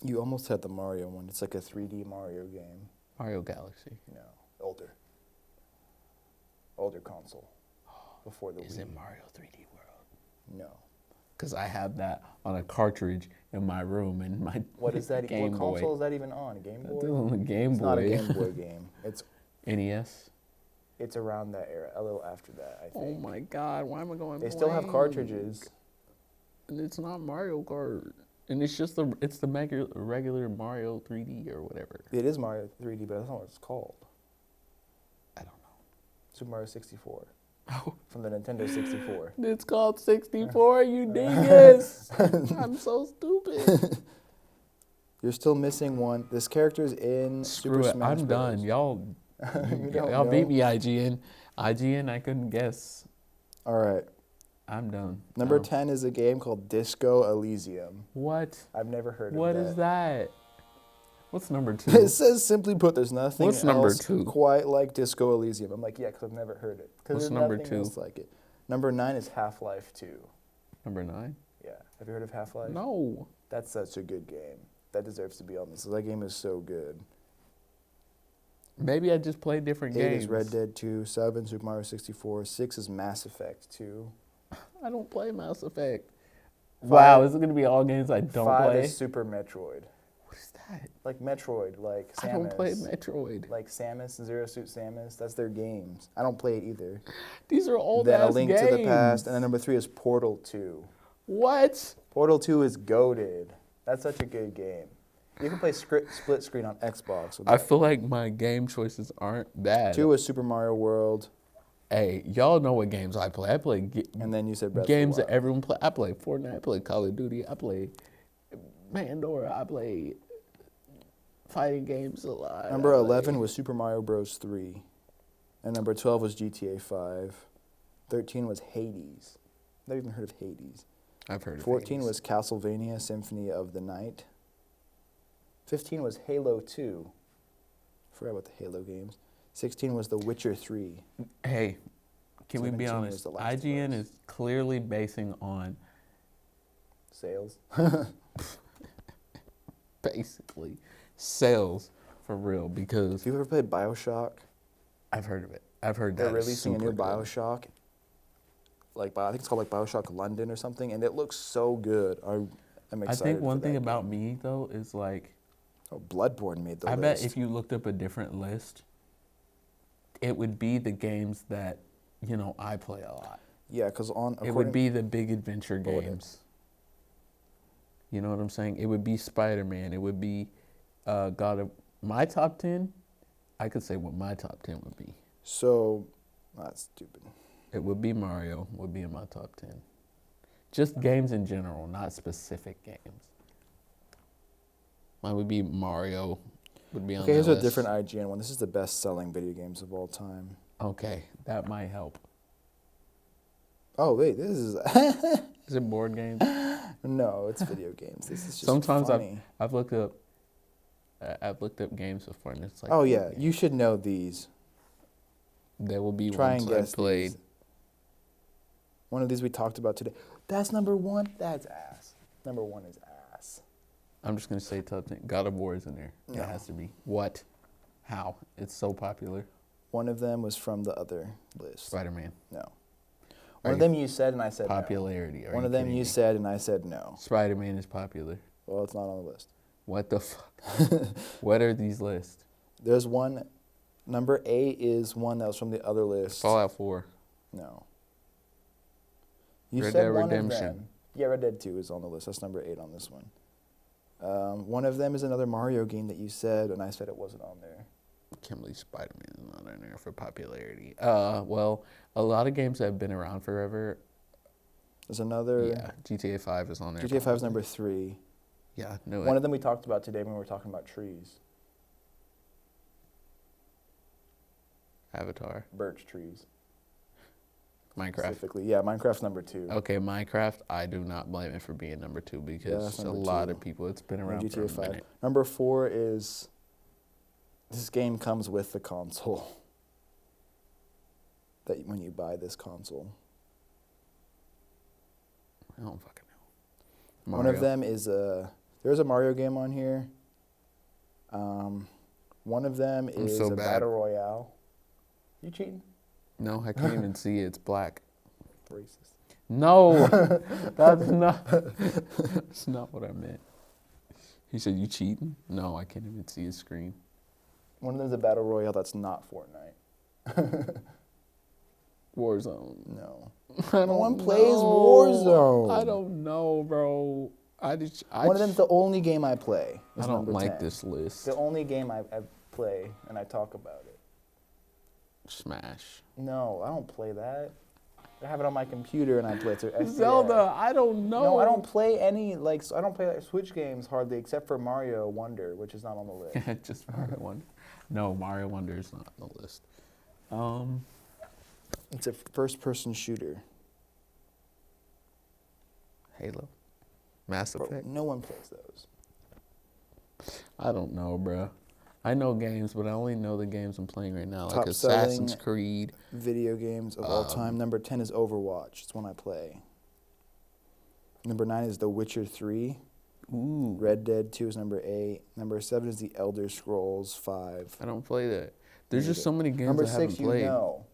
B: You almost had the Mario one. It's like a 3D Mario game.
C: Mario Galaxy.
B: No, older console. Before the
C: Is
B: Wii.
C: it Mario 3D World?
B: No.
C: Because I have that on a cartridge in my room and my
B: What is that?
C: Game
B: What
C: Boy.
B: console is that even on? Game
C: That's
B: Boy?
C: on the Game
B: It's
C: Boy.
B: not a Game Boy game.
C: NES.
B: It's around that era, a little after that, I
C: Oh
B: think.
C: my God! Why am I going?
B: They still have
C: blank?
B: cartridges.
C: And it's not Mario Kart. And it's just the regular Mario 3D or whatever.
B: It is Mario 3D, but that's not what it's called.
C: I don't know.
B: Super Mario 64.
C: Oh.
B: From the Nintendo 64.
C: It's called 64, you dingus. I'm so stupid.
B: You're still missing one. This character's in
C: Screw
B: Super
C: it.
B: Smash
C: I'm
B: Bros.
C: done. Y'all
B: You don't
C: y'all beat
B: know?
C: me, IGN. IGN, I couldn't guess.
B: All right.
C: I'm done.
B: Number
C: Oh.
B: 10 is a game called Disco Elysium.
C: What?
B: I've never heard of
C: What
B: that.
C: is that? What's number
B: It
C: 2?
B: says, simply put, there's nothing
C: What's number
B: else
C: 2?
B: quite like Disco Elysium. I'm like, yeah, because I've never heard it. Because
C: What's
B: there's
C: number
B: nothing
C: 2?
B: else like it. Number 9 is Half-Life 2.
C: Number 9?
B: Yeah. Have you heard of Half-Life?
C: No.
B: That's such a good game. That deserves to be on this. That game is so good.
C: Maybe I just play different
B: 8
C: games.
B: is Red Dead 2. 7, Super Mario 64. 6 is Mass Effect 2.
C: I don't play Mass Effect.
B: 5
C: Wow, is it going to be all games I don't
B: 5
C: play?
B: is Super Metroid.
C: What is that?
B: Like Metroid, like Samus.
C: I don't play Metroid.
B: Like Samus, Zero Suit Samus. That's their games. I don't play it either.
C: These are old
B: Then
C: ass
B: A Link
C: games.
B: to the Past. And then number 3 is Portal 2.
C: What?
B: Portal 2 is goated. That's such a good game. You can play split screen on Xbox. With
C: I
B: that.
C: feel like my game choices aren't bad.
B: 2 is Super Mario World.
C: Hey, y'all know what games I play. I play
B: And then you said Breath
C: games
B: of
C: that
B: the Wild.
C: everyone play. I play Fortnite. I play Call of Duty. I play Pandora. I play fighting games a lot.
B: Number
C: I play-
B: 11 was Super Mario Bros. 3. And number 12 was GTA 5. 13 was Hades. Never even heard of Hades.
C: I've heard of
B: 14
C: Hades.
B: was Castlevania Symphony of the Night. 15 was Halo 2. Forgot about the Halo games. 16 was The Witcher 3.
C: Hey, can we be
B: 17 was
C: honest?
B: The Last of
C: IGN
B: Us.
C: is clearly basing on
B: Sales.
C: basically sales for real because
B: Have you ever played Bioshock?
C: I've heard of it. I've heard
B: They're
C: that it's
B: releasing a new
C: super good.
B: Bioshock. I think it's called like Bioshock London or something, and it looks so good. I'm
C: I
B: excited.
C: think one
B: for
C: thing
B: that
C: about
B: game.
C: me though is like
B: Oh, Bloodborne made the
C: I
B: list.
C: bet if you looked up a different list, it would be the games that I play a lot.
B: Yeah, because
C: It would be the big adventure
B: What would it-
C: games. You know what I'm saying? It would be Spider-Man. It would be God of my top 10. I could say what my top 10 would be.
B: So. That's stupid.
C: It would be Mario. Would be in my top 10. Just games in general, not specific games. Mine would be Mario. Would be on
B: Okay,
C: that
B: here's
C: list.
B: a different IGN one. This is the best-selling video games of all time.
C: Okay, that might help.
B: Oh wait, this is
C: Is it board games?
B: no, it's video games. This is just
C: Sometimes
B: funny.
C: I've looked up games before, and it's like
B: Oh
C: board
B: yeah,
C: games.
B: you should know these.
C: There will be
B: Try
C: ones
B: and
C: I
B: guess
C: played.
B: these. One of these we talked about today. That's number 1. That's ass. Number 1 is ass.
C: I'm just gonna say top 10. God of War is in there.
B: No.
C: It has to be. What? How? It's so popular.
B: One of them was from the other list.
C: Spider-Man.
B: No.
C: Are
B: One of
C: you-
B: them you said and I said
C: Popularity.
B: no.
C: Are
B: One
C: you
B: of them
C: kidding
B: you
C: me?
B: said and I said no.
C: Spider-Man is popular.
B: Well, it's not on the list.
C: What the fuck? What are these lists?
B: There's one. Number 8 is one that was from the other list.
C: Fallout 4.
B: No. You
C: Red
B: said
C: Dead
B: one of
C: Redemption.
B: them. Yeah, Red Dead 2 is on the list. That's number 8 on this one. One of them is another Mario game that you said, and I said it wasn't on there.
C: Can't believe Spider-Man is not in there for popularity. Well, a lot of games that have been around forever.
B: There's another.
C: Yeah, GTA 5 is on there.
B: GTA 5 is
C: probably.
B: number 3.
C: Yeah, no.
B: One of them we talked about today when we were talking about trees.
C: Avatar,
B: Birch trees.
C: Minecraft.
B: Specifically. Yeah, Minecraft's number 2.
C: Okay, Minecraft. I do not blame it for being number 2 because
B: that's
C: a
B: number
C: lot
B: 2.
C: of people. It's been
B: And
C: around for
B: GTA
C: a
B: 5.
C: minute.
B: Number 4 is. This game comes with the console. That when you buy this console.
C: I don't fucking know.
B: One of
C: Mario.
B: them is there's a Mario game on here. One of them
C: I'm
B: is
C: so
B: a
C: bad.
B: battle royale. You cheating?
C: No, I can't even see it. It's black.
B: Racist.
C: No, that's not. That's not what I meant. He said, "You cheating?" No, I can't even see his screen.
B: One of them is a battle royale that's not Fortnite.
C: Warzone.
B: No.
C: I
B: No one
C: don't
B: plays
C: know.
B: Warzone.
C: I don't know, bro.
B: One of them's the only game I play.
C: I
B: Is
C: don't
B: number
C: like
B: 10.
C: this list.
B: The only game I play and I talk about it.
C: Smash.
B: No, I don't play that. I have it on my computer and I play it through SDR.
C: Zelda. I don't know.
B: No, I don't play any I don't play Switch games hardly except for Mario Wonder, which is not on the list.
C: Just Mario Wonder. No, Mario Wonder is not on the list.
B: It's a first-person shooter.
C: Halo. Mass
B: Bro,
C: Effect.
B: no one plays those.
C: I don't know, bro. I know games, but I only know the games I'm playing right now, like
B: Top
C: Assassin's
B: selling
C: Creed.
B: Video games of all time. Number 10 is Overwatch. It's one I play. Number 9 is The Witcher 3.
C: Ooh,
B: Red Dead 2 is number 8. Number 7 is The Elder Scrolls 5.
C: I don't play that. There's just
B: Neither.
C: so many games
B: Number
C: I haven't
B: 6 you
C: played.
B: know.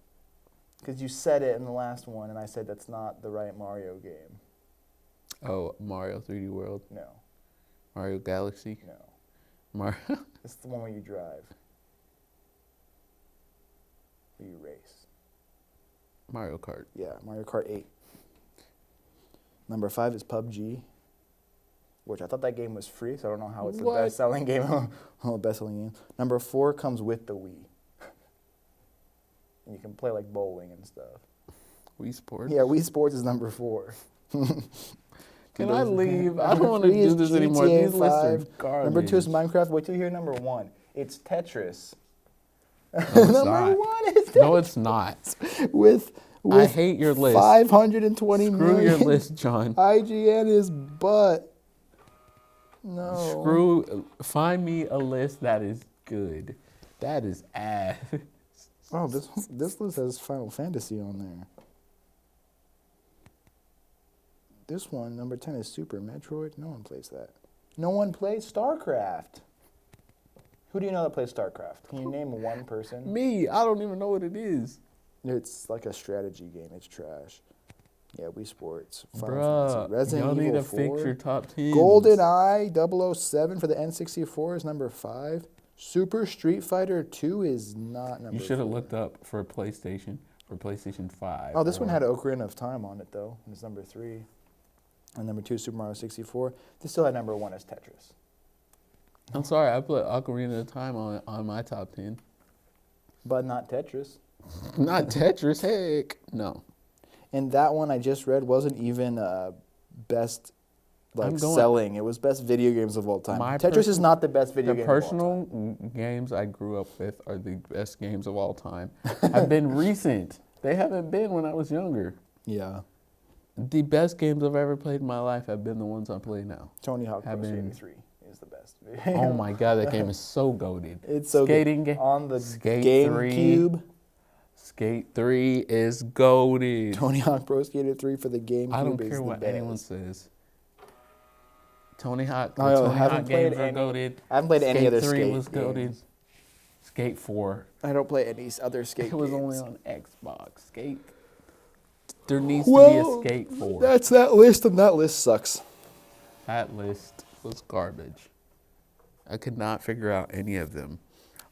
B: Because you said it in the last one, and I said that's not the right Mario game.
C: Oh, Mario 3D World,
B: No,
C: Mario Galaxy,
B: no.
C: Mario.
B: It's the one where you drive. Where you race.
C: Mario Kart.
B: Yeah, Mario Kart 8. Number 5 is PUBG, which I thought that game was free, so I don't know how it's the
C: What?
B: best-selling game. One of the best-selling games. Number 4 comes with the Wii. And you can play like bowling and stuff.
C: Wii Sports.
B: Yeah, Wii Sports is number 4.
C: Can I leave? I
B: Number
C: don't want to
B: 3 is
C: do this anymore.
B: GTA
C: These lists are
B: 5.
C: garbage.
B: Number 2 is Minecraft. Wait till you hear number 1. It's Tetris.
C: No, it's
B: Number
C: not.
B: 1 is
C: No, it's not.
B: with
C: I hate your list.
B: 520
C: Screw
B: million.
C: your list, John.
B: IGN is butt. No.
C: Find me a list that is good. That is ass.
B: Oh, this list has Final Fantasy on there. This one, number 10, is Super Metroid. No one plays that. No one plays StarCraft. Who do you know that plays StarCraft? Can you name one person?
C: Me, I don't even know what it is.
B: It's like a strategy game. It's trash. Yeah, Wii Sports. Final
C: Bruh,
B: Fantasy. Resident
C: y'all need
B: Evil
C: to
B: 4.
C: fix your top 10.
B: GoldenEye 007 for the N64 is number 5. Super Street Fighter 2 is not number 4.
C: You should have looked up for PlayStation 5.
B: Oh, this one
C: or-
B: had Ocarina of Time on it, though. And it's number 3. And number 2 is Super Mario 64. This still had number 1 as Tetris.
C: I'm sorry, I put Ocarina of Time on my top 10.
B: But not Tetris.
C: Not Tetris, heck. No.
B: And that one I just read wasn't even best
C: I'm going-
B: selling. It was best video games of all time.
C: My
B: Tetris is not the best video
C: The
B: game of all
C: personal games I grew up with are the best games of all time. Have been recent. They haven't been when I was younger.
B: time. Yeah.
C: The best games I've ever played in my life have been the ones I play now.
B: Tony Hawk Pro
C: Have
B: Skater
C: been-
B: 3 is the best.
C: Oh my god, that game is so goated.
B: It's so
C: Skating
B: good.
C: game
B: On the
C: Skate
B: GameCube.
C: Skate 3 is goated.
B: Tony Hawk Pro Skater 3 for the GameCube
C: I don't
B: is
C: care
B: the
C: what
B: best.
C: anyone says. Tony Hawk, the
B: Oh,
C: Tony
B: haven't
C: Hawk
B: played
C: games are
B: any-
C: goated.
B: I haven't played any
C: Skate
B: other
C: 3
B: skate
C: was goated.
B: games.
C: Skate 4.
B: I don't play any other skate
C: It was
B: games.
C: only on Xbox. Skate. There needs to
B: Well,
C: be a Skate 4.
B: That's that list, and that list sucks.
C: That list was garbage. I could not figure out any of them.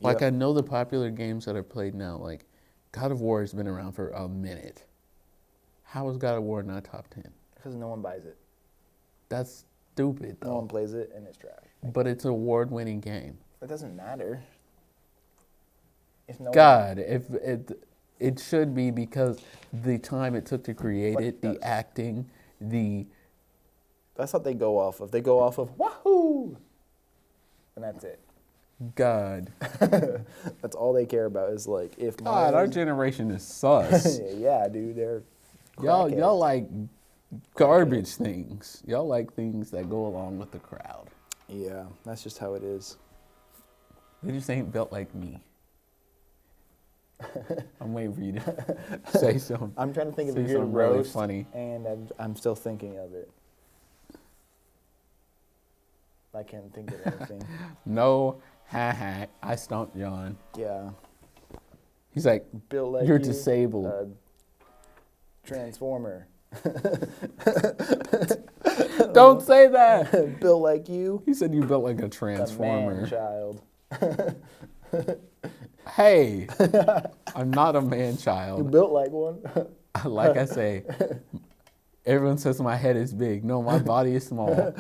C: Like, I know the popular games that are played now, like God of War has been around for a minute. How is God of War not top 10?
B: Because no one buys it.
C: That's stupid,
B: No
C: though.
B: one plays it, and it's trash.
C: But it's an award-winning game.
B: It doesn't matter. If no
C: God, if it should be, because the time it took to create
B: But
C: it,
B: it
C: the
B: does.
C: acting, the
B: that's what they go off of. They go off of wahoo, and that's it.
C: God.
B: That's all they care about is like if
C: God, our
B: Mario's-
C: generation is sus.
B: yeah, dude, they're
C: Y'all
B: crackheads.
C: like garbage things. Y'all like things that go along with the crowd.
B: Yeah, that's just how it is.
C: They just ain't built like me. I'm waiting for you to say something.
B: I'm trying to think of
C: Say
B: a good
C: something really
B: roast,
C: funny.
B: and I'm still thinking of it. I can't think of anything.
C: No, I stumped John.
B: Yeah,
C: He's like,
B: built like
C: you're
B: you,
C: disabled.
B: Transformer.
C: Don't say that.
B: Built like you,
C: He said you built like a
B: a
C: transformer.
B: man-child.
C: Hey, I'm not a man
B: You
C: child.
B: built like one.
C: Like I say, everyone says my head is big. No, my body is small.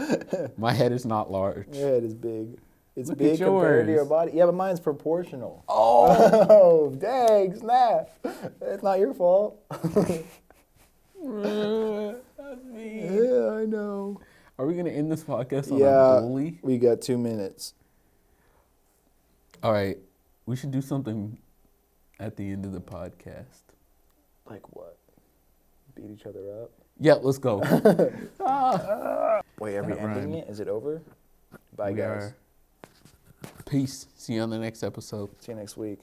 C: My head is not large.
B: Your head is big. It's
C: Look
B: big
C: at
B: compared to your
C: yours.
B: body. Yeah, but mine's proportional.
C: Oh,
B: Oh, dang, snap. It's not your fault.
C: that's me.
B: Yeah, I know.
C: Are we gonna end this podcast on
B: Yeah,
C: a bully?
B: we got 2 minutes.
C: All right, we should do something at the end of the podcast.
B: Like what? Beat each other up?
C: Yeah, let's go.
B: Wait, are we
C: That
B: ending
C: rhymed.
B: it? Is it over? Bye,
C: We
B: guys.
C: are. Peace. See you on the next episode.
B: See you next week.